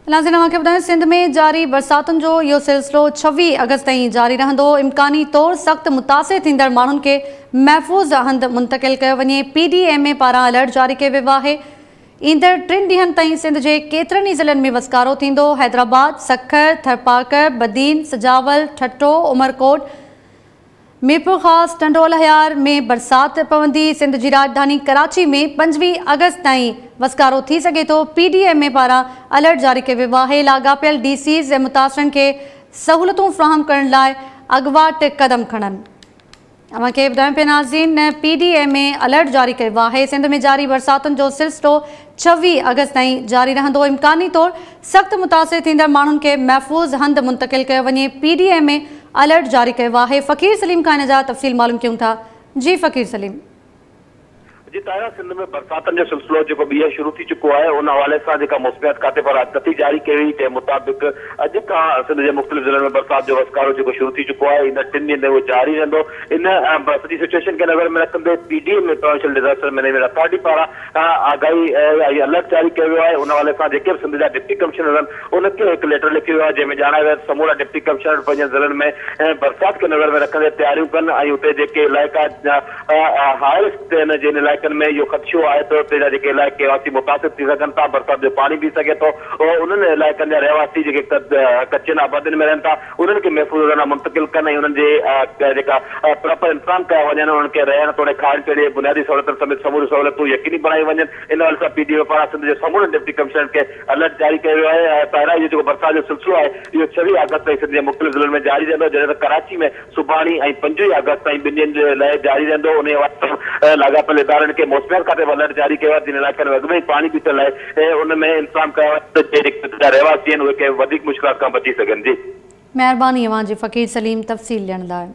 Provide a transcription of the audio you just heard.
नाज़रीन खे ॿुधायूं सिंध में जारी बरसातुनि जो इहो सिलसिलो 26 अगस्त ताईं जारी रहंदो। इम्कानी तौरु सख़्त मुतासिर थींदड़ माण्हुनि खे महफ़ूज़ हंधि मुंतक़िल कयो वञे। PDMA पारां अलर्ट जारी कयो वियो आहे। ईंदड़ 3 ॾींहनि ताईं सिंध जे केतिरनि ई ज़िलनि में वसकारो थींदो। हैदराबाद, सखर, थरपारकर, बदीन, सजावल, ठट्टो, उमरकोट, मीरपुर ख़ास, टंडोल हयार में बरसात पवंदी। सिंध जी राजधानी कराची में 25 अगस्त ताईं वसकारो थी सघे थो। PDMA पारां अलर्ट जारी कयो वियो आहे। लाॻापियल DCs ऐं मुतासिरनि खे सहूलियतूं फ़राहम करण लाइ अॻुवाट क़दम खणनि। अव्हां खे ॿुधायूं पिया नाज़रीन, PDMA अलर्ट जारी कयो आहे। सिंध में जारी बरसातुनि जो सिलसिलो 26 अगस्त ताईं जारी रहंदो। इम्कानी तौरु सख़्त मुतासिर थींदड़ माण्हुनि खे महफ़ूज़ हंधि मुंतक़िल कयो वञे। PDMA अलर्ट जारी कयो आहे। फ़कीर सलीम खां इन जा तफ़सील मालूम कयूं था। जी फ़कीर सलीम। जी तारा सिंध में बरसातन जो सिलसिलो जो ॿीहर शुरू थी चुको है। उन हवाले से जेका मौसमियात खाते पर गति जारी कई हुई ते मुताबिक अॼु खां सिंध के मुख़्तलिफ़ ज़िलनि में बरसात जो वसकारो जो शुरू थी चुको है। इन 3 ॾींहनि वो जारी रहंदो। इन सॼी सिचुएशन के नज़र में रखंदे PDMA provincial disaster management authority पारां आगाही अलर्ट जारी किया वियो है। उन हवाले से जेके भी सिंध जा डिप्टी कमिश्नर आहिनि उनखे एक लेटर लिखियो वियो आहे जंहिंमें ॼाणायो वियो समूरा डिप्टी कमिश्नर पंहिंजे ज़िलनि में बरसात के नज़र में रखंदे तैयारियूं कनि ऐं उते जेके इलाइक़ा हाई रिस्क आहिनि जिन इलाइक़नि में इहो ख़दशो आहे त उते जा जेके इलाइक़े वासी मुतासिर थी सघनि था, बरसात जो पानी पी सघे थो। उन्हनि इलाइक़नि जा रहवासी जेके कच्चनि आबादियुनि में रहनि था उन्हनि खे महफ़ूज़ हंधि मुंतक़िल कनि ऐं उन्हनि जे जेका प्रॉपर इंतज़ाम कया वञनि, उन्हनि खे रहण तोड़े खाइण पीअण बुनियादी सहूलियतुनि समेत समूरी सहूलियतूं यकीनी बणाई वञनि। इन हवाले सां PDMA पारां सिंध जे समूरे डिप्टी कमिश्नर खे अलर्ट जारी कयो वियो आहे। पहिरियां इहो जेको बरसात जो सिलसिलो आहे इहो 26 अगस्त ताईं सिंध जे मुख़्तलिफ़ ज़िलनि में जारी रहंदो, जॾहिं त कराची में सुभाणे ऐं 25 अगस्त ताईं 2 ॾींहनि जे लाइ जारी रहंदो। उन लाॻापियल इदारनि खे मौसमियात खाते अलर्ट जारी कयो आहे जिन इलाइक़नि में अॻु में पानी बीतल आहे उन में इंतज़ाम कयो आहे त जेके रहवासी आहिनि उहे कंहिं वधीक मुश्किलात खां बची सघनि। जी महिरबानी अव्हां जी फ़कीर सलीम तफ़सील ॾियण लाइ।